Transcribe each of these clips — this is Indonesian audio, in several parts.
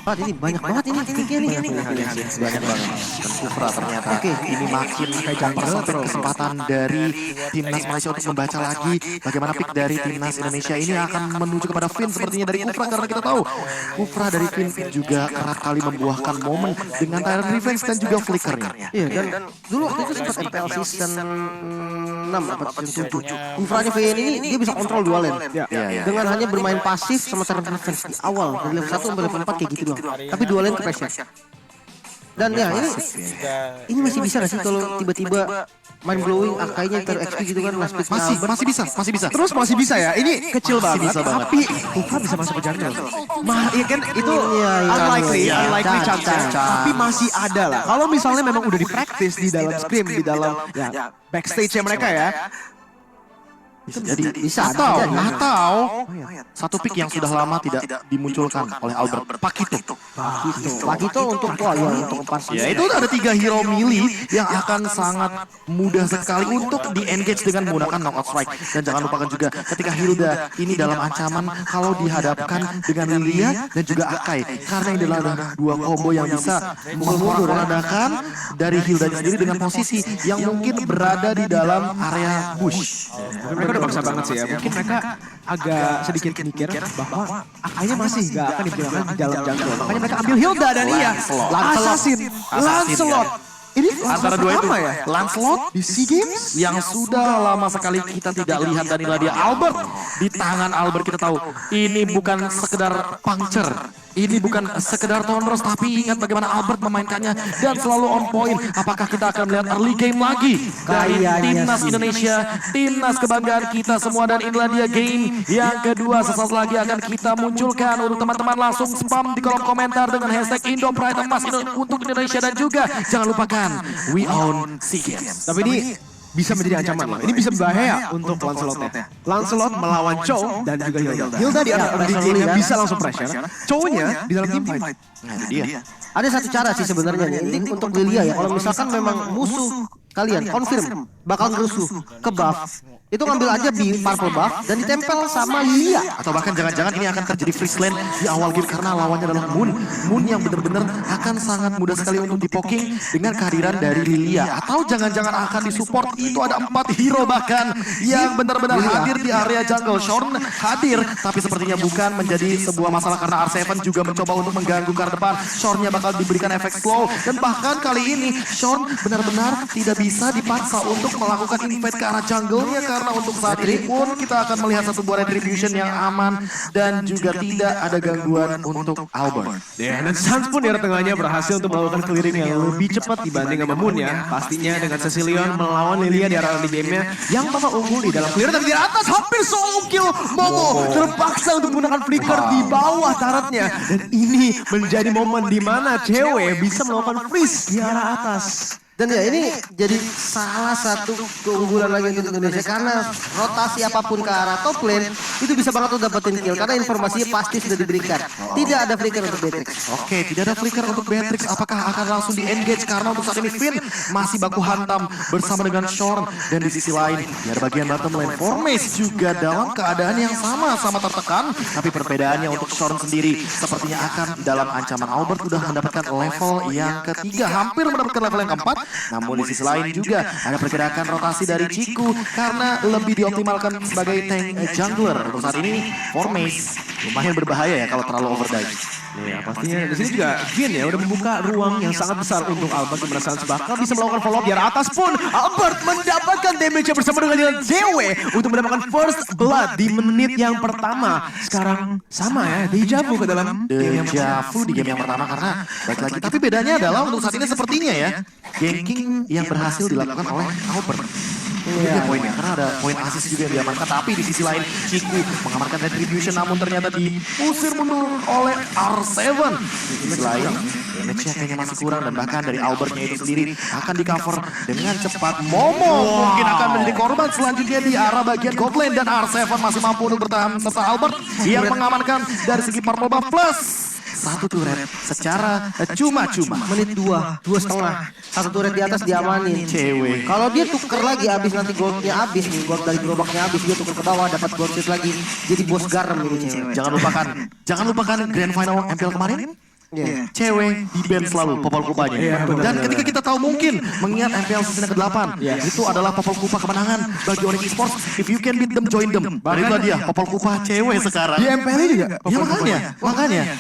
Ini banyak banget ini picknya nih. Banyak banget. Dan Kufra ternyata ini makin mempersempit kesempatan dari timnas Malaysia untuk membaca lagi bagaimana pick dari timnas Indonesia ini akan menuju kepada Finn sepertinya dari Kufra, karena kita tahu Kufra dari Finn juga kerap kali membuahkan momen dengan Tyrant Revenge dan juga flickernya. Iya, dan dulu waktu itu sempat MPL season 6 apa season 7. Kufranya Finn ini dia bisa kontrol dua lane. Dengan hanya bermain pasif sama Tyrant Revenge di awal dari level 1 sampai level 4 kayak gitu doang. Tapi dua lane ke pressure. Dan ya ini masih bisa gak sih kalau tiba-tiba mind blowing akainya ter XP gitu kan last pick masih bisa. Terus masih bisa ya. Ini kecil banget bisa banget. tapi Kufra bisa masuk ke jungle. Iya kan itu unlikely chance. Tapi masih ada lah. Kalau misalnya memang udah di practice di dalam scrim, di dalam ya backstage-nya mereka ya. bisa Atau satu pick yang sudah lama tidak dimunculkan oleh Albert, Pakito untuk untuk pas. Ya itu ada 3 hero melee yang akan sangat mudah sekali untuk di-engage dengan menggunakan knockout strike. Dan jangan lupakan juga ketika Hilda ini dalam ancaman kalau dihadapkan dengan Lilia dan juga Akai. Karena ini adalah dua combo yang bisa memporak-porandakan dari Hilda sendiri dengan posisi yang mungkin berada di dalam area bush. Mereka udah maksa banget sih ya. Mungkin mereka agak sedikit mikir bahwa Akainya masih gak akan digunakan di dalam jungle. Makanya mereka ambil Hilda dan iya Assassin Lancelot. Ini antara dua itu ya? Lancelot di SEA Games yang sudah lama sekali kita tidak lihat, dan inilah dia Albert. Di tangan Albert kita tahu ini bukan sekedar puncture, ini bukan sekedar thunderous, tapi ingat bagaimana Albert memainkannya dan selalu on point. Apakah kita akan melihat early game lagi dari timnas Indonesia, timnas kebanggaan kita semua? Dan inilah dia game yang kedua sesaat lagi akan kita munculkan. Untuk teman-teman langsung spam di kolom komentar dengan hashtag IndoPride emas untuk Indonesia, dan juga jangan lupakan we own SEA Games. Tapi ini bisa menjadi ancaman loh. Ini bisa berbahaya untuk Lancelotnya. Lancelot melawan Chow dan juga Hilda. Hilda di early game bisa langsung pressure. Chow-nya di dalam team fight. Nah, itu dia. Ada satu cara sih sebenarnya ini untuk Lilia ya. Kalau misalkan memang musuh kalian confirm bakal ngerusuh ke buff, itu ngambil aja purple buff dan ditempel sama Lilia. Atau bahkan jangan-jangan ini akan terjadi freeze lane di awal game karena lawannya adalah Moon. Moon yang benar-benar akan sangat mudah sekali untuk dipoking dengan kehadiran dari Lilia. Atau jangan-jangan akan disupport, itu ada 4 hero bahkan yang benar-benar hadir di area jungle. Shorn hadir, tapi sepertinya bukan menjadi sebuah masalah karena R7 juga mencoba untuk mengganggu ke depan. Shorn-nya bakal diberikan efek slow, dan bahkan kali ini Shorn benar-benar tidak bisa dipaksa untuk melakukan invade ke arah jungle-nya, karena untuk saat ini pun kita akan melihat satu buah retribution yang aman dan juga tidak ada gangguan untuk Albert. Ya, dan Sans pun di tengahnya berhasil untuk melakukan clearing yang lebih cepat dibanding sama Moon ya. Pastinya dengan Cecilion melawan Lilia di arah early game-nya yang tampak unggul di dalam clear, tapi di atas hampir solo kill. Momo terpaksa untuk menggunakan flicker di bawah turretnya, dan ini menjadi momen di mana cewek bisa melakukan freeze di arah atas. Dan ya ini jadi salah satu keunggulan lagi untuk Indonesia, karena rotasi apapun ke arah top lane itu bisa banget untuk dapetin kill karena informasinya pasti sudah diberikan. Tidak ada flicker untuk Beatrix. Oke, tidak ada flicker untuk Beatrix. Apakah akan langsung di engage? Karena untuk saat ini Finn masih baku hantam bersama dengan Shorn, dan di sisi lain di bagian bottom lane Formace juga dalam keadaan yang sama-sama tertekan, tapi perbedaannya untuk Shorn sendiri sepertinya akan dalam ancaman. Albert sudah mendapatkan level yang ketiga, hampir mendapatkan level yang keempat. Namun di sisi lain juga ada pergerakan rotasi dari Ciku karena lebih dioptimalkan sebagai tank jungler. Untuk saat ini Formace lumayan berbahaya ya kalau terlalu overdive. Ya, pastinya di sini juga Vin ya udah membuka ruang yang sangat besar untuk Albert yang merasa bakal bisa melakukan follow up di arah atas pun. Albert mendapatkan damage bersama dengan ZW untuk mendapatkan first blood di menit yang pertama. Sekarang sama ya, deja vu ke dalam deja vu di game yang pertama karena baik lagi. Tapi bedanya adalah untuk saat ini sepertinya ya, ganking yang berhasil dilakukan oleh Albert. Iya, poinnya karena ada poin asis juga yang diamankan, tapi di sisi lain Ciku mengamankan retribution namun ternyata diusir mundur oleh R7. Di sisi lain damage-nya kayaknya masih kurang, dan bahkan dari Albertnya itu sendiri akan di cover dengan cepat. Momo mungkin akan menjadi korban selanjutnya di arah bagian god lane, dan R7 masih mampu untuk bertahan serta Albert yang mengamankan dari segi purple buff plus satu turret secara cuma-cuma. Menit 2 setengah, satu turret di atas diamanin. Cewek. Kalau dia tuker lagi abis nanti goldnya abis nih, gold dari gerobaknya abis, dia tuker ke bawah dapat gold sheet lagi, jadi bos garam ini cewek. Jangan lupakan grand final MPL kemarin. cewek di band selalu Popol Kupanya. Dan ketika kita tahu mungkin mengingat MPL season ke-8 itu adalah Popol Kupa kemenangan bagi Onyx Esports. If you can beat them, join them. Dan itulah dia Popol Kupa cewek sekarang. Di MPL juga. Ya makanya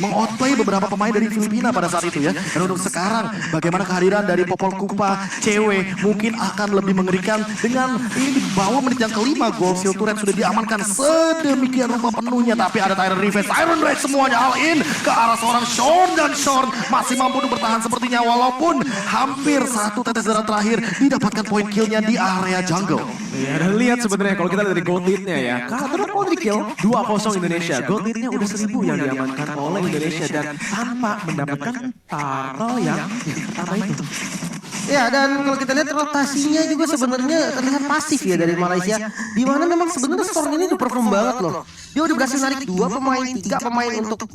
mengoutplay beberapa pemain dari Filipina pada saat itu ya. Dan untuk sekarang bagaimana kehadiran dari Popol Kupa cewek mungkin akan lebih mengerikan dengan ini di bawah menit yang kelima gol Seal Turret sudah diamankan sedemikian rupa penuhnya, tapi ada Tyrant Revenge, Iron Rage semuanya all in ke arah seorang Shorn, dan Shorn masih mampu untuk bertahan sepertinya walaupun hampir satu tetes darah terakhir didapatkan poin killnya di area jungle. Ya, dan lihat sebenarnya kalau kita lihat dari gold lead-nya ya. Karena poin kill 2-0 Indonesia. Gold lead-nya udah 1000 yang diamankan oleh Indonesia dan tanpa mendapatkan turtle yang pertama itu. Ya, dan kalau kita lihat rotasinya juga sebenarnya terlihat pasif ya dari Malaysia. Di mana memang sebenarnya Storm ini udah perform banget loh. Dia udah berhasil narik 2 pemain, 3 pemain untuk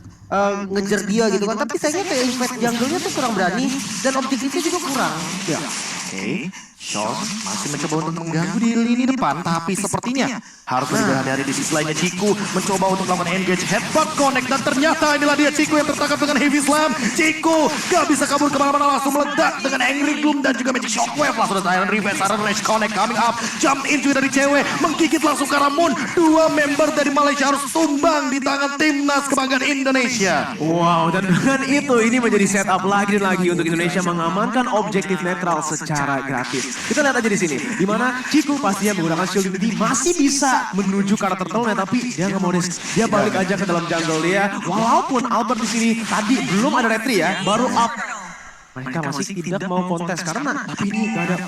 ngejar dia gitu kan. Tapi sayangnya kayak invade jungle-nya tuh kurang berani dan objektifnya juga kurang. Ya. Oke, Shorn masih mencoba untuk mengganggu di lini depan, tapi sepertinya harus lebih berhati-hati di sisi lainnya. Ciku mencoba untuk melakukan engage headbutt connect, dan ternyata inilah dia Ciku yang tertangkap dengan heavy slam. Ciku gak bisa kabur kemana-mana, langsung meledak dengan angry gloom dan juga magic shockwave. Langsung ada Tyrant Revenge, Tyrant Rage connect coming up, jump in juga dari cewek, menggigit langsung ke arah Moon. 2 member dari Malaysia harus tumbang di tangan timnas kebanggaan Indonesia. Wow, dan dengan itu ini menjadi setup lagi dan lagi untuk Indonesia mengamankan objektif netral secara gratis. Kita lihat aja di sini, di mana Ciku pastinya menggunakan shield unity masih bisa menuju ke arah turtle-nya, tapi dia nggak mau risk. Dia balik aja ke dalam jungle dia. Walaupun Albert di sini tadi belum ada retry ya, baru up. Mereka masih tidak mau kontes karena tapi ini gak ada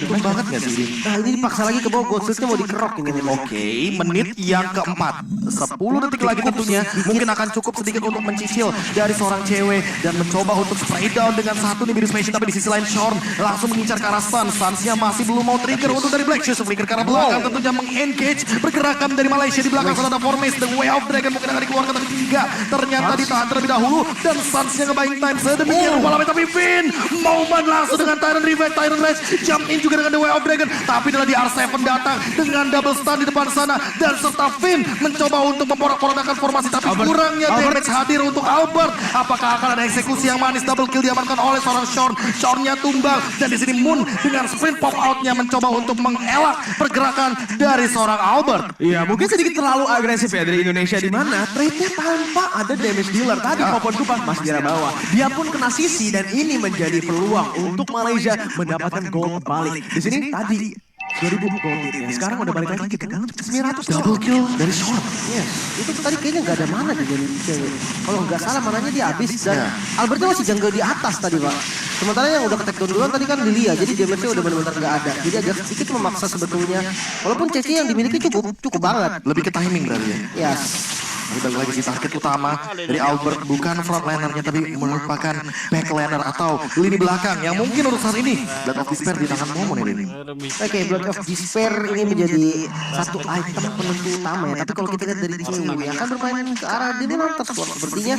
Untung banget gak sih ini? Nah, ini dipaksa lagi ke bawah, Goldshieldnya mau dikerok ini. Oke, menit yang keempat, 10 detik lagi tentunya mungkin akan cukup sedikit untuk mencicil dari seorang cewek dan mencoba untuk spray down dengan satu nih Beerus Machine. Tapi di sisi lain Shorn langsung mengincar ke arah Suns. Sunsnya masih belum mau trigger untuk dari Black Shoes. Flicker ke arah belakang tentunya meng-engage pergerakan dari Malaysia. Di belakang sana ada Formation, The Way of Dragon mungkin akan dikeluarkan, tapi tidak. Ternyata ditahan terlebih dahulu dan Sunsnya nge-buying time sedemikian rupa. Tapi Vin momen langsung dengan Tyrant Revenge, Tyrant Rage jump in juga dengan The Way of Dragon, tapi adalah di R7 datang dengan double stun di depan sana dan serta Vin mencoba untuk memporak-porandakan formasi, tapi kurangnya damage hadir untuk Albert. Apakah akan ada eksekusi yang manis? Double kill diamankan oleh seorang Shorn. Shornnya tumbang dan di sini Moon dengan sprint pop outnya mencoba untuk mengelak pergerakan dari seorang Albert. Iya, mungkin sedikit terlalu agresif ya dari Indonesia, di mana trade-nya tanpa ada damage dealer. Tadi Popol Kupa masih di arah bawah. Dia pun kena sisi dan ini menjadi peluang untuk Malaysia mendapatkan gold balik. Di sini tadi 2000 gold ya. Sekarang udah balik lagi ke dalam 900 Double kill dari Shorn. Yes, itu tadi kayaknya nggak ada mana di dari cewek. Kalau nggak salah mananya dia habis dan Albertnya masih jungle di atas tadi Pak. Sementara yang udah ke-take down duluan tadi kan Lilia, jadi damage-nya udah benar-benar nggak ada. Jadi agak sedikit memaksa sebetulnya. Walaupun CC yang dimiliki cukup banget. Lebih ke timing berarti ya. Yes. Balik lagi si target utama dari Albert bukan frontlinernya tapi merupakan backliner atau lini belakang yang mungkin untuk saat ini Blood of Despair di tangan Momon ini. Oke, Blood of Despair ini menjadi satu item penentu utama ya. Tapi kalau kita lihat dari cewek akan bermain ke arah Dinonator sepertinya.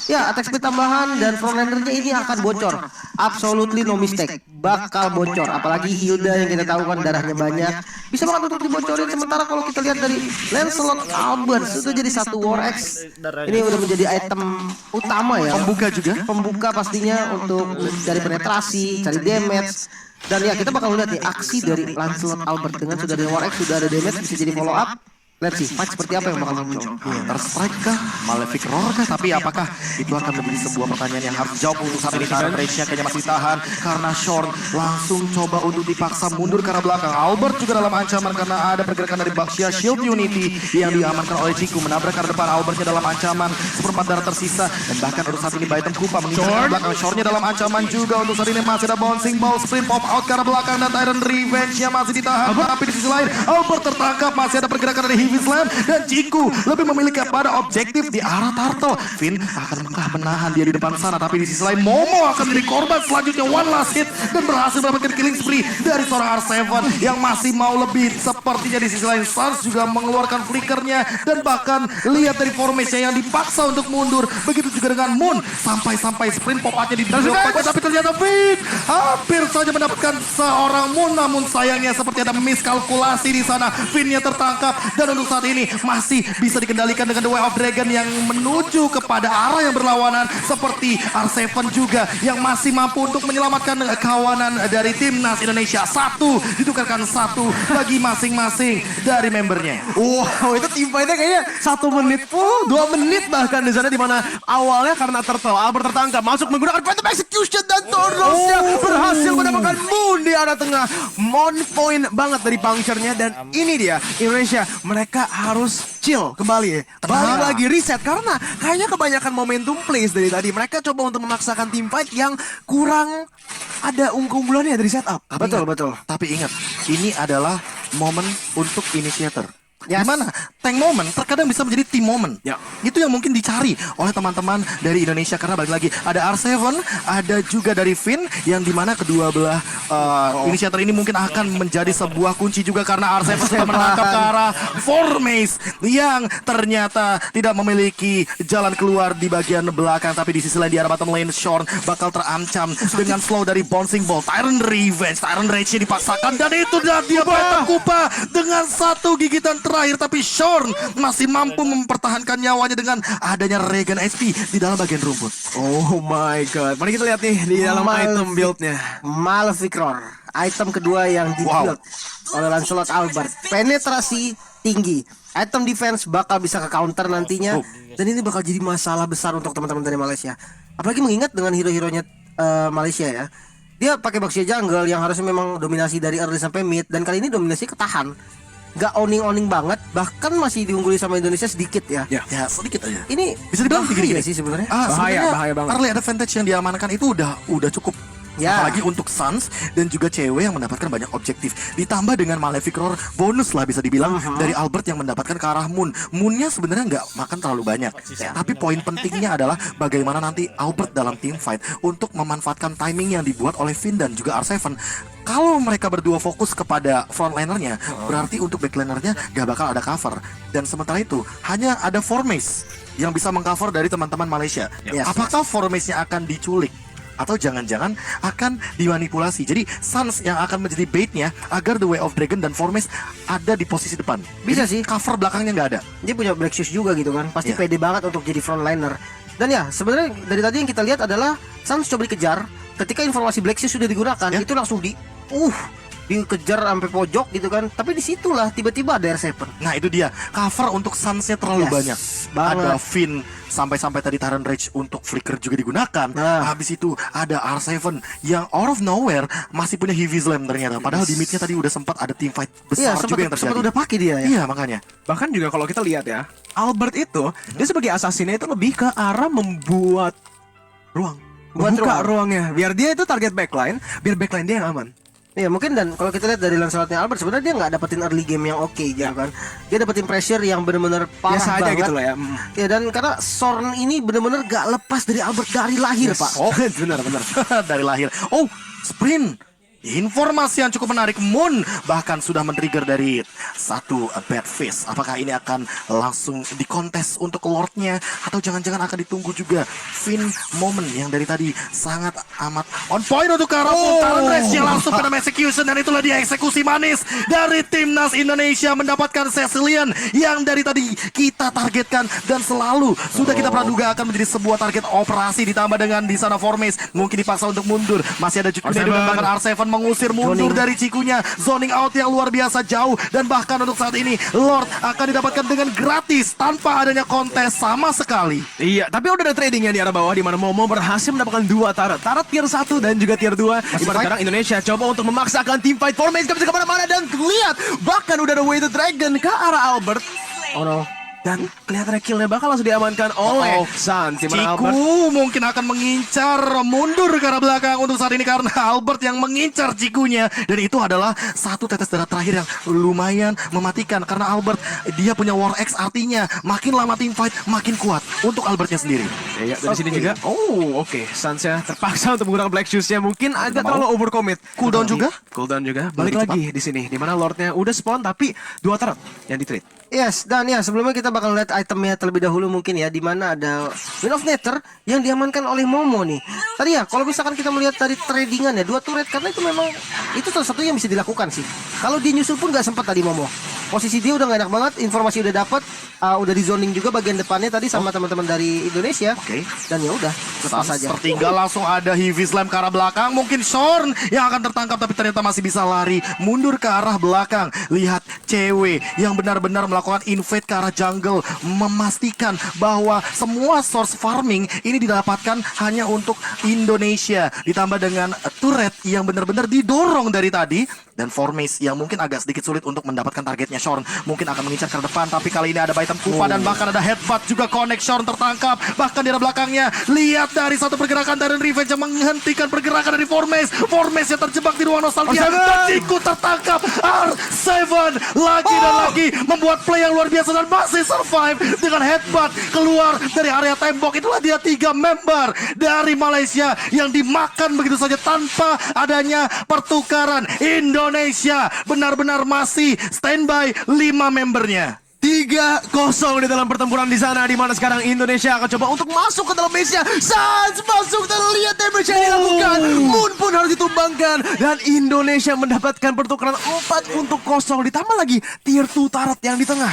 Ya, attack speed tambahan dan frontlinernya ini akan bocor. Absolutely no mistake. Bakal bocor. Apalagi Hilda yang kita tahu kan darahnya banyak. Bisa banget untuk dibocorin. Sementara kalau kita lihat dari Lancelot Albert itu jadi satu war X. Ini udah menjadi item utama ya. Pembuka juga. Pembuka pastinya untuk cari penetrasi, cari damage. Dan ya kita bakal lihat nih aksi dari Lancelot Albert dengan sudah ada war X, sudah ada damage, bisa jadi follow up. Let's see, fight seperti apa yang bakal muncul. Counter-strike kah? Malefic Roar kah? Tapi apakah itu akan menjadi sebuah pertanyaan yang harus dijawab untuk saat ini. Karena Rage-nya kayaknya masih tahan. Karena Shorn langsung coba untuk dipaksa mundur ke arah belakang. Albert juga dalam ancaman karena ada pergerakan dari Baxia Shield Unity yang diamankan oleh Ciku. Menabrak ke arah depan, Albertnya dalam ancaman. Seperempat darah tersisa. Dan bahkan untuk saat ini Baitem Kupa mengincar ke arah belakang. Shorn-nya dalam ancaman juga. Untuk saat ini masih ada bouncing ball, sprint pop out ke arah belakang. Dan Tyrant Revenge-nya masih ditahan. Tapi di sisi lain, Albert tertangkap. Masih ada pergerakan dari Heavy Slam dan Ciku lebih memiliki pada objektif di arah Turtle. Finn akan menahan dia di depan sana, tapi di sisi lain Momo akan menjadi korban selanjutnya. One last hit dan berhasil mendapatkan killing spree dari seorang R7 yang masih mau lebih. Sepertinya di sisi lain Suns juga mengeluarkan flickernya dan bahkan lihat dari formation yang dipaksa untuk mundur. Begitu juga dengan Moon sampai sprint pop up-nya di tapi ternyata Finn hampir saja mendapatkan seorang Moon, namun sayangnya seperti ada miskalkulasi di sana. Finn-nya tertangkap dan untuk saat ini masih bisa dikendalikan dengan The Way of Dragon yang menuju kepada arah yang berlawanan, seperti R7 juga yang masih mampu untuk menyelamatkan kawanan dari timnas Indonesia. Satu ditukarkan satu bagi masing-masing dari membernya. Wow, itu tim fight-nya kayaknya 1 menit full, 2 menit bahkan di sana, di mana awalnya karena Turtle Albert tertangkap masuk menggunakan Phantom Execution dan Torosnya berhasil mendapatkan Moon di arah tengah. On point banget dari puncture-nya, dan ini dia Indonesia, mereka harus chill kembali, balik lagi reset karena kayaknya kebanyakan momentum plays dari tadi. Mereka coba untuk memaksakan team fight yang kurang ada keunggulannya dari setup. Betul. Tapi ingat, ini adalah momen untuk initiator. Yes. Dimana tank moment terkadang bisa menjadi team moment. Ya. Itu yang mungkin dicari oleh teman-teman dari Indonesia, karena balik lagi ada R7, ada juga dari Finn, yang dimana kedua belah inisiator ini mungkin akan menjadi sebuah kunci juga, karena R7 sudah menangkap ke arah Formace yang ternyata tidak memiliki jalan keluar di bagian belakang. Tapi di sisi lain di arah bottom lane, Shorn bakal terancam dengan slow dari Bouncing Ball. Tyrant Revenge, Tyrant Rage-nya dipaksakan, dan itu dia Phantom Kupa dengan satu gigitan terakhir. Tapi Shorn masih mampu mempertahankan nyawanya dengan adanya Regen HP di dalam bagian rumput. Oh my god, mari kita lihat nih di dalam item build-nya. Malefic Roar, item kedua yang di-build oleh Lancelot Albert. Penetrasi tinggi, item defense bakal bisa ke counter nantinya, dan ini bakal jadi masalah besar untuk teman-teman dari Malaysia. Apalagi mengingat dengan hero-heronya Malaysia ya, dia pakai Baxia jungle yang harusnya memang dominasi dari early sampai mid, dan kali ini dominasi ketahan, gak owning banget, bahkan masih diungguli sama Indonesia sedikit ya. Ya sedikit aja. Ini Bisa dibilang bahaya sih sebenarnya. Bahaya banget. Early advantage yang diamankan itu udah cukup. Ya. Apalagi untuk Suns dan juga cewek yang mendapatkan banyak objektif. Ditambah dengan Malefic Roar bonus lah bisa dibilang dari Albert yang mendapatkan ke arah Moon. Moonnya sebenarnya nggak makan terlalu banyak. Tapi poin pentingnya adalah bagaimana nanti Albert dalam team fight untuk memanfaatkan timing yang dibuat oleh Finn dan juga R7. Kalau mereka berdua fokus kepada frontlinernya, berarti untuk backlinernya gak bakal ada cover. Dan sementara itu hanya ada Formace yang bisa mengcover dari teman-teman Malaysia. Apakah Formace-nya akan diculik? Atau jangan-jangan akan dimanipulasi. Jadi Suns yang akan menjadi baitnya agar The Way of Dragon dan Formace ada di posisi depan. Bisa Jadi sih. cover belakangnya nggak ada. Dia punya Black Shoes juga gitu kan, pasti Ya. pede banget untuk jadi frontliner. Dan ya sebenarnya dari tadi yang kita lihat adalah Suns coba dikejar. Ketika informasi Black Shoes sudah digunakan, itu langsung dikejar sampai pojok gitu kan. Tapi disitulah tiba-tiba ada R7. Nah itu dia, cover untuk Suns-nya terlalu banyak. banget. Ada Finn, sampai-sampai tadi Tyrant Rage untuk flicker juga digunakan. Habis itu ada R7 yang out of nowhere masih punya Heavy Slam ternyata. Padahal di mid-nya tadi udah sempat ada team fight besar juga yang terjadi. sempat udah pakai dia ya. Iya makanya. Bahkan juga kalau kita lihat ya, Albert itu dia sebagai assassinnya itu lebih ke arah membuat ruang, membuka ruangnya biar dia itu target backline, biar backline dia yang aman. Iya mungkin, dan kalau kita lihat dari Lancelotnya Albert sebenarnya dia nggak dapetin early game yang oke gitu kan. Dia dapetin pressure yang bener-bener parah Biasa aja banget gitu lah ya. Ya, dan karena Sorn ini bener-bener gak lepas dari Albert dari lahir pak. Oh benar. dari lahir. Oh sprint. Informasi yang cukup menarik, Moon bahkan sudah men-trigger dari satu bad face. Apakah ini akan langsung dikontes untuk Lordnya, atau jangan-jangan akan ditunggu juga Finn moment yang dari tadi sangat amat on point untuk Karapun. Tyrant Rage yang langsung kena execution, dan itulah dia eksekusi manis dari timnas Indonesia mendapatkan Cecilian yang dari tadi kita targetkan dan selalu sudah kita praduga akan menjadi sebuah target operasi. Ditambah dengan di sana Formace mungkin dipaksa untuk mundur. Masih ada Juke dan bahkan R7 mengusir mundur dari Cikunya. Zoning out yang luar biasa jauh, dan bahkan untuk saat ini Lord akan didapatkan dengan gratis tanpa adanya kontes sama sekali. Iya, tapi udah ada tradingnya di arah bawah di mana Momo berhasil mendapatkan 2 turret. Turret tier 1 dan juga tier 2. Di mana sekarang Indonesia coba untuk memaksakan team fight Formace gak bisa kemana-mana, dan lihat bahkan udah ada Way to Dragon ke arah Albert. Oh no. Dan kelihatannya killnya bakal langsung diamankan oleh Sun. Di mana Albert Ciku mungkin akan mengincar mundur ke arah belakang untuk saat ini, karena Albert yang mengincar Cikunya, dan itu adalah satu tetes darah terakhir yang lumayan mematikan, karena Albert dia punya War X, artinya makin lama team fight makin kuat untuk Albertnya sendiri. Iya, dari sini juga. Oh, oke. Sunsnya terpaksa untuk menggunakan Black Shoes-nya, mungkin agak terlalu overcommit. Cooldown juga? Cooldown juga. Balik Lebih lagi di sini, di mana Lordnya udah spawn tapi 2 turret yang di-trade. Yes, dan ya sebelumnya kita bakal lihat itemnya terlebih dahulu mungkin ya, di mana ada Wind of Nether yang diamankan oleh Momo nih. Tadi ya kalau misalkan kita melihat dari tradingan ya 2 turret, karena itu memang itu salah satu yang bisa dilakukan sih. Kalau dia nyusul pun gak sempat tadi Momo. posisi dia udah gak enak banget, informasi udah dapat, udah di zoning juga bagian depannya tadi sama teman-teman dari Indonesia. Oke. Dan ya udah, lepas Sans saja. tertinggal langsung ada heavy slam ke arah belakang. Mungkin Shorn yang akan tertangkap tapi ternyata masih bisa lari mundur ke arah belakang. Lihat cewek yang benar-benar melakukan invade ke arah jungle, memastikan bahwa semua source farming ini didapatkan hanya untuk Indonesia. Ditambah dengan turret yang benar-benar didorong dari tadi. Dan Formace yang mungkin agak sedikit sulit untuk mendapatkan targetnya. Shorn mungkin akan mengincar ke depan, tapi kali ini ada Baitam Kupa dan bahkan ada headbutt juga connect. Shorn tertangkap, bahkan di arah belakangnya. Lihat dari satu pergerakan dari Revenge yang menghentikan pergerakan dari Formace. Formace yang terjebak di ruang nostalgia. Dan Ciku tertangkap. R7 lagi dan lagi membuat play yang luar biasa dan masih survive dengan headbutt keluar dari area tembok. Itulah dia 3 member dari Malaysia yang dimakan begitu saja tanpa adanya pertukaran. Indonesia benar-benar masih standby 5 membernya. 3-0 di dalam pertempuran di sana, di mana sekarang Indonesia akan coba untuk masuk ke dalam base-nya. Sans masuk dan lihat damage yang dilakukan. Moon pun harus ditumbangkan dan Indonesia mendapatkan pertukaran 4-0 ditambah lagi tier 2 turret yang di tengah.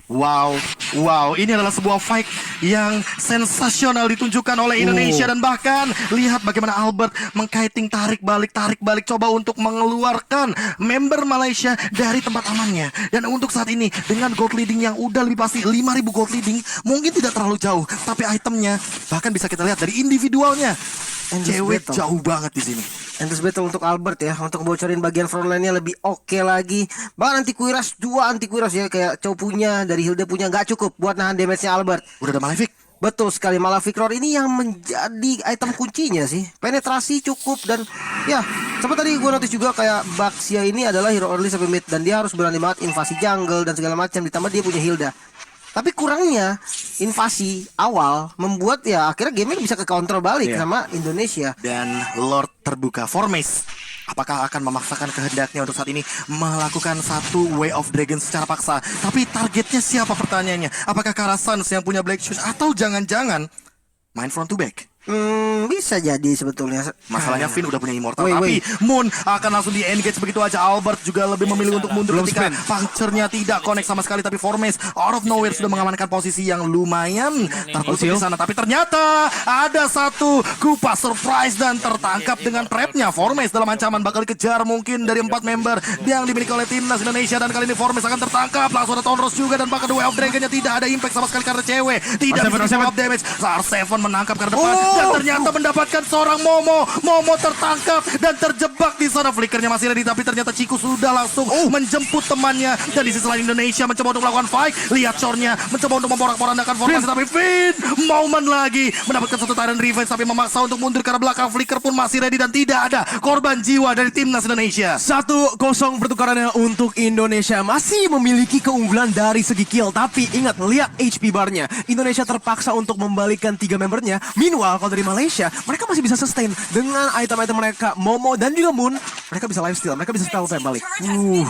Wow, ini adalah sebuah fight yang sensasional ditunjukkan oleh Indonesia dan bahkan lihat bagaimana Albert mengkiting tarik balik coba untuk mengeluarkan member Malaysia dari tempat amannya. Dan untuk saat ini dengan gold leading yang udah lebih pasti 5.000 gold leading mungkin tidak terlalu jauh, tapi itemnya bahkan bisa kita lihat dari individualnya. Cewek jauh banget di sini. Endless battle untuk Albert ya, untuk bocorin bagian frontline-nya lebih oke lagi. Bahkan anti-Kuiras 2 anti-Kuiras ya, kayak Chow punya, dari Hilda punya nggak cukup buat nahan damage-nya Albert. Udah ada Malefic. Betul sekali, Malefic Roar ini yang menjadi item kuncinya sih. Penetrasi cukup dan ya, seperti tadi gue notice juga kayak Baxia ini adalah hero early sampai mid dan dia harus berani banget invasi jungle dan segala macam, ditambah dia punya Hilda. Tapi kurangnya invasi awal membuat ya akhirnya game bisa ke counter balik sama Indonesia. Dan Lord terbuka Formace. Apakah akan memaksakan kehendaknya untuk saat ini melakukan satu Way of Dragon secara paksa? Tapi targetnya siapa pertanyaannya? Apakah Karasans yang punya Black Shoes atau jangan-jangan main front to back? Bisa jadi sebetulnya. Masalahnya Finn udah punya Immortal, Wait. tapi Moon akan langsung di engage begitu aja. Albert juga lebih memilih untuk mundur ketika puncture-nya tidak connect sama sekali. Tapi Formace out of nowhere sudah mengamankan posisi yang lumayan tertutup di sana. Tapi ternyata ada satu Kupa surprise dan tertangkap dengan trapnya. Formace dalam ancaman bakal dikejar mungkin dari 4 member yang dimiliki oleh timnas Indonesia. Dan kali ini Formace akan tertangkap. Langsung ada Tonros juga dan bahkan Way of Dragon-nya tidak ada impact sama sekali karena cewek. Tidak bisa jawab damage. R7 menangkap ke depan. Dan ternyata mendapatkan seorang Momo tertangkap dan terjebak di sana. Flickernya masih ready tapi ternyata Ciku sudah langsung menjemput temannya. Dan di sisi lain Indonesia mencoba untuk melakukan fight. Lihat Shorn-nya mencoba untuk memporak-porandakan formasi tapi Finn momen lagi mendapatkan satu Tyrant Revenge tapi memaksa untuk mundur ke arah belakang. Flicker pun masih ready dan tidak ada korban jiwa dari timnas Indonesia. 1-0 pertukarannya untuk Indonesia, masih memiliki keunggulan dari segi kill. Tapi ingat, lihat HP barnya. Indonesia terpaksa untuk membalikkan 3 membernya. Meanwhile kalau dari Malaysia, mereka masih bisa sustain dengan item-item mereka, Momo dan juga Moon. Mereka bisa lifesteal, mereka bisa stealth balik.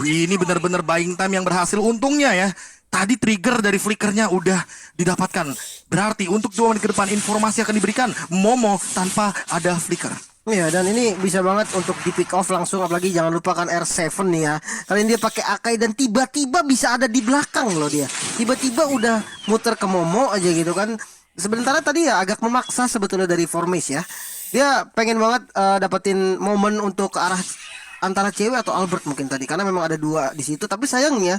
Ini benar-benar buying time yang berhasil. Untungnya ya, tadi trigger dari flickernya udah didapatkan. Berarti untuk 2 menit ke depan informasi akan diberikan Momo tanpa ada flicker. Iya, dan ini bisa banget untuk di pick off langsung, apalagi jangan lupakan R7 nih ya. Kali ini dia pakai Akai dan tiba-tiba bisa ada di belakang loh dia. Tiba-tiba udah muter ke Momo aja gitu kan. Sebenarnya tadi ya agak memaksa sebetulnya dari Formace ya. Dia pengen banget dapetin momen untuk ke arah antara cewek atau Albert mungkin tadi, karena memang ada 2 di situ. Tapi sayangnya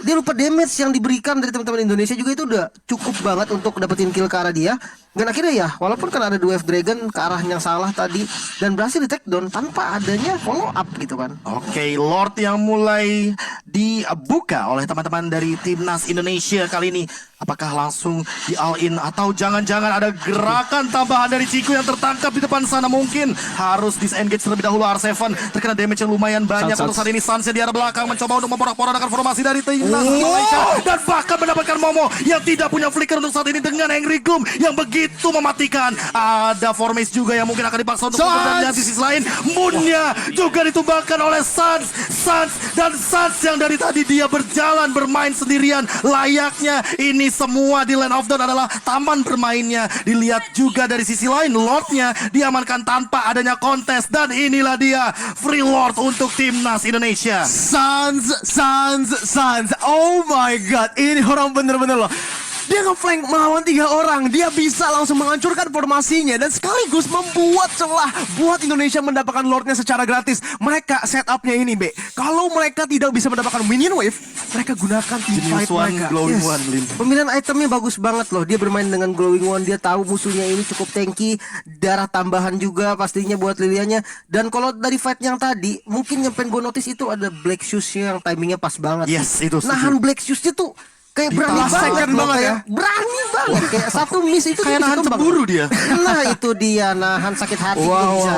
dia lupa damage yang diberikan dari teman-teman Indonesia juga itu udah cukup banget untuk dapetin kill ke arah dia. Dan akhirnya ya, walaupun kan ada 2 F-Dragon ke arah yang salah tadi dan berhasil di take down tanpa adanya follow up gitu kan. Oke, Lord yang mulai dibuka oleh teman-teman dari timnas Indonesia kali ini. Apakah langsung di all in atau jangan-jangan ada gerakan tambahan dari Ciku yang tertangkap di depan sana? Mungkin harus disengage terlebih dahulu. R7 terkena damage yang lumayan banyak. Untuk saat ini Sans di arah belakang mencoba untuk memporak-porandakan formasi dari timnas Malaysia dan bahkan mendapatkan Momo yang tidak punya flicker untuk saat ini dengan Angry Gloom yang begitu mematikan. Ada Formace juga yang mungkin akan dipaksa untuk dan di sisi lain Moonnya juga ditumbangkan oleh Sans dan Sans yang dari tadi dia berjalan bermain sendirian. Layaknya ini semua di Land of Dawn adalah taman bermainnya. Dilihat juga dari sisi lain Lordnya diamankan tanpa adanya kontes dan inilah dia Free Lord untuk timnas Indonesia. Sans. Oh my god, ini orang bener-bener loh. Dia nge-flank melawan 3 orang. Dia bisa langsung menghancurkan formasinya dan sekaligus membuat celah buat Indonesia mendapatkan Lordnya secara gratis. Mereka setupnya ini, Be. Kalau mereka tidak bisa mendapatkan minion wave, mereka gunakan teamfight mereka. Glowing One, Lin. Pemilihan itemnya bagus banget loh. Dia bermain dengan Glowing One. Dia tahu musuhnya ini cukup tanky. Darah tambahan juga pastinya buat Lilianya. Dan kalau dari fight yang tadi, mungkin yang pengen gue notice itu ada Black Shoes-nya yang timingnya pas banget. Yes, itu setuju. Nahan Black Shoes-nya tuh kayak berani last banget second loh, banget kayak ya. berani banget. Kayak satu miss itu Kayak dia bisa nahan tumbang. cemburu dia. Nah itu dia nahan sakit hati dia bisa.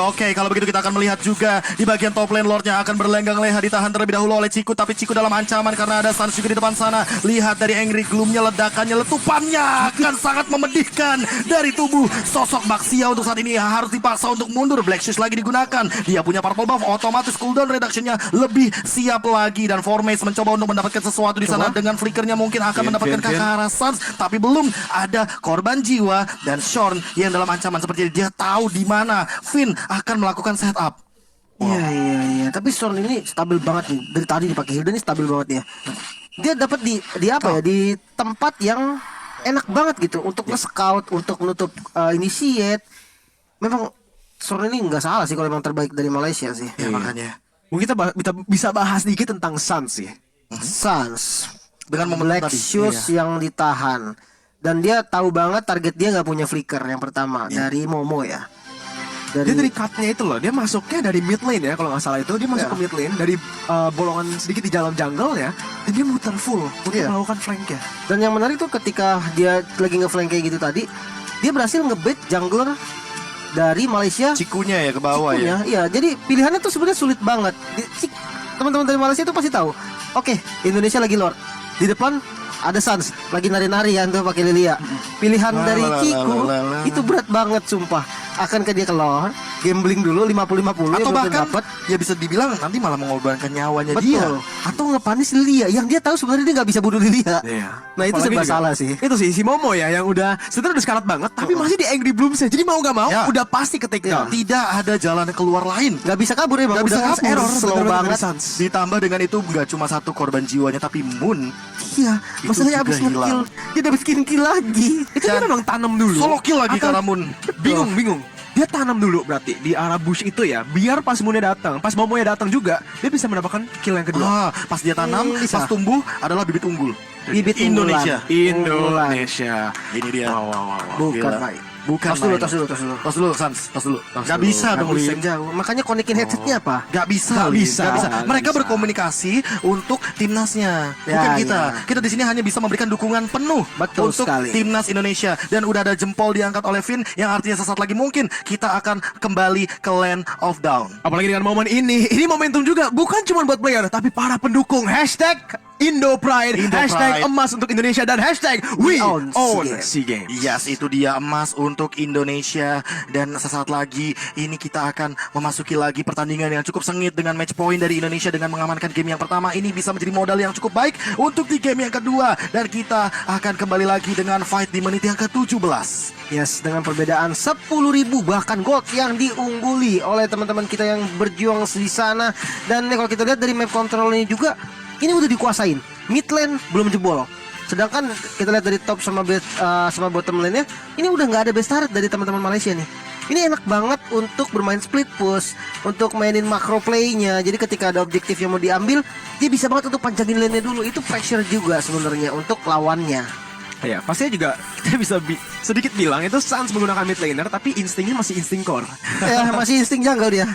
Oke. Kalau begitu kita akan melihat juga di bagian top lane Lordnya akan berlenggang leha ditahan terlebih dahulu oleh Ciku. Tapi Ciku dalam ancaman karena ada Sans juga di depan sana. Lihat dari Angry Gloom-nya, ledakannya, letupannya akan sangat memedihkan dari tubuh sosok Baxia untuk saat ini harus dipaksa untuk mundur. Black Shoes lagi digunakan. Dia punya purple buff, otomatis cooldown reduction-nya lebih siap lagi dan Formace mencoba untuk mendapatkan sesuatu di sana dengan flickernya mungkin akan mendapatkan ke arah Sans, tapi belum ada korban jiwa dan Shorn yang dalam ancaman seperti ini. Dia tahu di mana Finn akan melakukan setup. Iya. Tapi Storm ini stabil banget nih. Dari tadi dipakai Hilda ini stabil banget ya. Dia dapat di apa ya? Di tempat yang enak banget gitu untuk nge-scout, untuk menutup initiate. Memang Storm ini nggak salah sih kalau memang terbaik dari Malaysia sih. Ya makanya. Mungkin kita bisa bahas sedikit tentang Sans sih. Sans Dengan momen Black tadi. Shoes yang ditahan. Dan dia tahu banget target dia nggak punya flicker yang pertama dari Momo ya. Dia dari cutnya itu loh, dia masuknya dari mid lane ya kalau nggak salah itu. Dia masuk ke mid lane dari bolongan sedikit di dalam jungle ya. Dan dia muter full untuk melakukan flanknya. Dan yang menarik tuh ketika dia lagi nge-flank kayak gitu tadi, dia berhasil nge-bait jungler dari Malaysia. Cikunya ya ke bawah ya. Iya, jadi pilihannya tuh sebenarnya sulit banget. Teman-teman dari Malaysia tuh pasti tahu. Oke, Indonesia lagi Lord. Di depan ada Sans lagi nari-nari ya tuh pakai Lilia. Pilihan dari Ciku itu berat banget sumpah. Akankah dia keluar gambling dulu 50-50 Atau ya, bahkan dapat. ya bisa dibilang nanti malah mengorbankan nyawanya Betul. dia. Atau ngepanis Lilia yang dia tahu sebenarnya dia nggak bisa bunuh Lilia. Nah itu Apalagi serba juga, salah sih. Itu sih si Momo ya yang udah sebenarnya udah sekarat banget tapi masih di Angry Blooms ya. Jadi mau gak mau udah pasti ke take down. Tidak ada jalan keluar lain. Nggak bisa kabur ya, Nggak bisa udah kabur. error slow Bener-bener banget. dari Sans. Ditambah dengan itu nggak cuma satu korban jiwanya tapi Moon. Iya, Itu masalahnya juga abis nge-kill hilang. dia dapat kill lagi. Itu dia memang tanam dulu. Solo kill lagi Atau- karena Moon. Bingung. Dia tanam dulu berarti di arah bush itu ya. Biar pas Moonnya datang, pas Momonya datang juga, dia bisa mendapatkan kill yang kedua. Pas dia tanam, bisa. pas tumbuh adalah bibit unggul. Bibit Indonesia. unggulan. Indonesia. Ini dia. Bukan, Gila. Pak. Bukan. Tos dulu. Tos dulu, Sans. Tos dulu. Gak bisa Nggak dong, bisa Lin. jauh. Makanya konekin headsetnya apa? Gak bisa, Nggak Lin. bisa. Nggak bisa. Nggak Mereka bisa. berkomunikasi untuk timnasnya, Ya, bukan kita. ya. Kita di sini hanya bisa memberikan dukungan penuh Betul untuk sekali. timnas Indonesia. Dan udah ada jempol diangkat oleh Finn, yang artinya sesaat lagi mungkin kita akan kembali ke Land of Dawn. Apalagi dengan momen ini momentum juga bukan cuma buat player tapi para pendukung. Hashtag Indo Pride, Indo hashtag Pride. emas untuk Indonesia dan hashtag we own own SEA SEA Games. Yes, itu dia emas untuk Indonesia. Dan sesaat lagi ini kita akan memasuki lagi pertandingan yang cukup sengit dengan match point dari Indonesia dengan mengamankan game yang pertama. Ini bisa menjadi modal yang cukup baik untuk di game yang kedua. Dan kita akan kembali lagi dengan fight di menit yang ke-17. Yes, dengan perbedaan 10.000 bahkan gold yang diungguli oleh teman-teman kita yang berjuang di sana. Dan kalau kita lihat dari map control ini juga, ini udah dikuasain. Mid lane belum jebol. Sedangkan kita lihat dari top sama bottom lane-nya, ini udah nggak ada best turret dari teman-teman Malaysia nih. Ini enak banget untuk bermain split push, untuk mainin macro play-nya. Jadi ketika ada objektif yang mau diambil, dia bisa banget untuk panjangin lane-nya dulu. Itu pressure juga sebenarnya untuk lawannya. Ya, pastinya juga kita bisa sedikit bilang itu Sans menggunakan mid laner tapi instingnya masih insting core. Ya, masih insting jungle dia.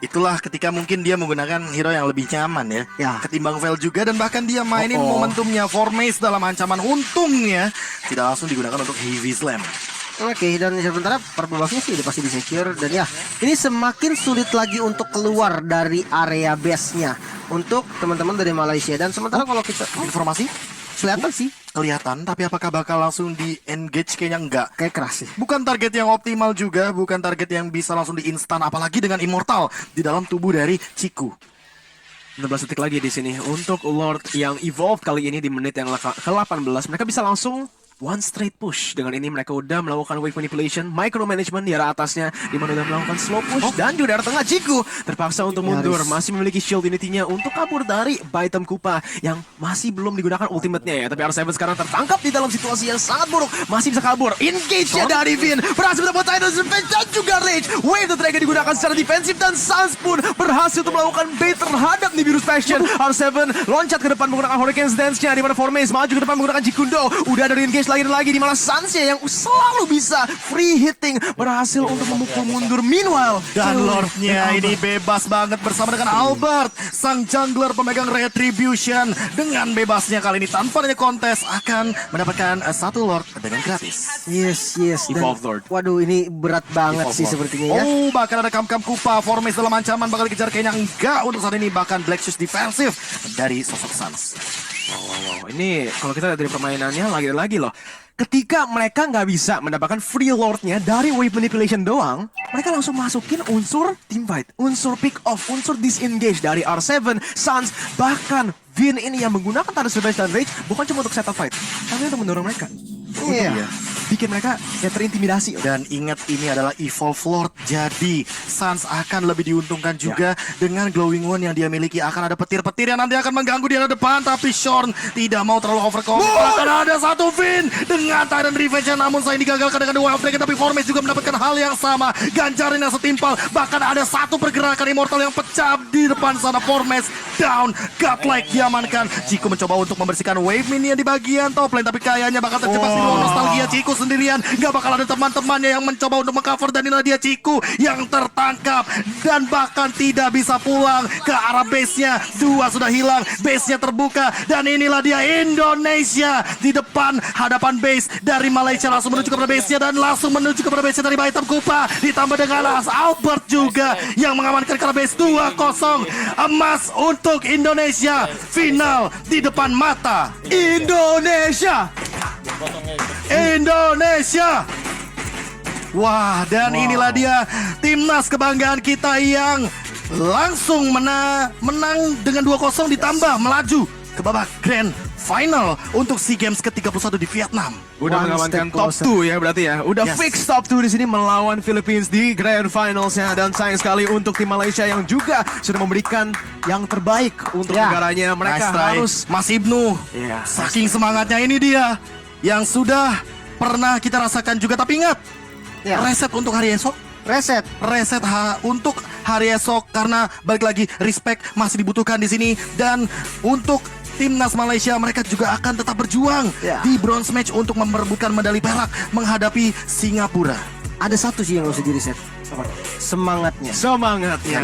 Itulah ketika mungkin dia menggunakan hero yang lebih nyaman ya, Ya. ketimbang Veil juga. Dan bahkan dia mainin momentumnya Formace dalam ancaman, untungnya tidak langsung digunakan untuk heavy slam. Oke, dan sementara perbabasnya sih udah pasti di-secure. Dan ya, ini semakin sulit lagi untuk keluar dari area base-nya untuk teman-teman dari Malaysia. Dan sementara kalau kita Informasi kelihatan sih kelihatan, tapi apakah bakal langsung di engage? Kayaknya enggak. kayak keras sih. Bukan target yang optimal juga, bukan target yang bisa langsung di instan, apalagi dengan immortal di dalam tubuh dari Ciku. 16 detik lagi di sini untuk Lord yang evolve kali ini di menit yang ke-18. Mereka bisa langsung one straight push. Dengan ini mereka udah melakukan wave manipulation, micromanagement di arah atasnya, di mana udah melakukan slow push dan juga di arah tengah Ciku terpaksa untuk mundur, masih memiliki shield unity-nya untuk kabur dari Baitam Kupa yang masih belum digunakan ultimate-nya ya. Tapi R7 sekarang tertangkap di dalam situasi yang sangat buruk, masih bisa kabur. Engage-nya dari Vin berhasil mendapat Tidal Revenge dan juga Rage. Wave the Dragon digunakan secara defensif dan Sans pun berhasil untuk melakukan bait terhadap Nibiru's Passion. R7 loncat ke depan menggunakan Hurricane's Dance-nya, di mana Formace maju ke depan menggunakan Jikundo. Udah ada engage lagi dan lagi, di mana Sansnya yang selalu bisa free hitting berhasil untuk memukul mundur. Meanwhile, Dan Lordnya ini bebas banget bersama dengan Albert, sang jungler pemegang Retribution. Dengan bebasnya kali ini tanpa adanya kontes akan mendapatkan satu Lord dengan gratis. Yes. Dan, Evolve Lord. waduh, ini berat banget Evolve sih Lord. sepertinya ya. Oh, bahkan ada Kam Kupa, Formace dalam ancaman bakal dikejar, kayaknya enggak untuk saat ini. Bahkan Black Shoes defensif dari sosok Sans. Wow, ini kalau kita lihat dari permainannya lagi-lagi loh. Ketika mereka nggak bisa mendapatkan free lord-nya dari wave manipulation doang, mereka langsung masukin unsur team fight, unsur pick off, unsur disengage dari R7, Sans, bahkan Vin ini yang menggunakan Tidal Revenge dan Rage bukan cuma untuk setup fight, tapi untuk mendorong mereka. Iya. Bikin mereka ya terintimidasi. Dan ingat, ini adalah Evolve Lord, jadi Sans akan lebih diuntungkan juga dengan Glowing One yang dia miliki. Akan ada petir-petir yang nanti akan mengganggu di arah depan, tapi Shorn tidak mau terlalu overcommit. Akan ada satu Vin dengan Tidal Revenge, namun saya digagalkan dengan dua Dragon, tapi Formace juga mendapatkan hal yang sama. Ganjarin yang setimpal, bahkan ada satu pergerakan Immortal yang pecah di depan sana. Formace down, Godlike diamankan. Ciku mencoba untuk membersihkan wave minion di bagian top lane, tapi kayaknya bakal terjebak di ruang nostalgia. Ciku sendirian, gak bakal ada teman-temannya yang mencoba untuk mengcover, dan inilah dia Ciku yang tertangkap dan bahkan tidak bisa pulang ke arah base-nya. Dua sudah hilang, base-nya terbuka, dan inilah dia Indonesia di depan hadapan base dari Malaysia, langsung menuju kepada base-nya dan langsung menuju kepada base-nya dari Baitam Kupa, ditambah dengan Albert juga yang mengamankan ke arah base. 2-0 emas untuk Indonesia, final di depan mata Indonesia. Wah, dan inilah dia timnas kebanggaan kita yang langsung menang dengan 2-0, ditambah melaju ke babak grand final untuk SEA Games ke-31 di Vietnam. Udah One mengamankan step top closer. 2 ya berarti ya. Udah Yes. fix top 2 di sini melawan Philippines di Grand Finals-nya, dan sayang sekali untuk tim Malaysia yang juga sudah memberikan yang terbaik untuk Ya. negaranya. Mereka Nice try, harus Mas Ibnu. Iya. Saking semangatnya ini dia yang sudah pernah kita rasakan juga, tapi ingat, Ya. reset untuk hari esok. Reset. Untuk hari esok, karena balik lagi respect masih dibutuhkan di sini. Dan untuk timnas Malaysia, mereka juga akan tetap berjuang Ya. di bronze match untuk memperebutkan medali perak menghadapi Singapura. Ada satu sih yang harus di reset. Semangatnya. semangatnya.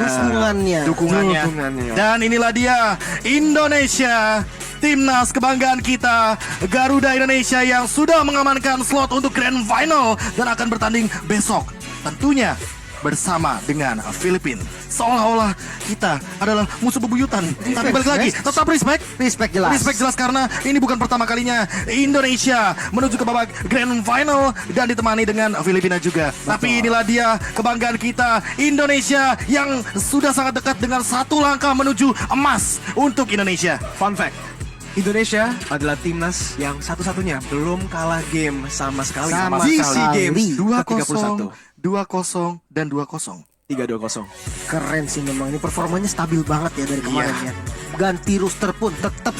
Dukungannya. Dukungannya. Dan inilah dia Indonesia, timnas kebanggaan kita, Garuda Indonesia yang sudah mengamankan slot untuk Grand Final dan akan bertanding besok, tentunya bersama dengan Filipina. Seolah-olah kita adalah musuh bebuyutan. Tapi balik lagi, tetap respect. Respect jelas. Respect jelas, karena ini bukan pertama kalinya Indonesia menuju ke babak Grand Final dan ditemani dengan Filipina juga. Tapi inilah dia kebanggaan kita, Indonesia yang sudah sangat dekat dengan satu langkah menuju emas untuk Indonesia. Fun fact, Indonesia adalah timnas yang satu-satunya belum kalah game sama sekali Sama di sekali. SEA Games 2-0, 31. 2-0 dan 2-0. 3-2-0. Keren sih memang, ini performanya stabil banget ya dari kemarin ya. Ganti roster pun tetap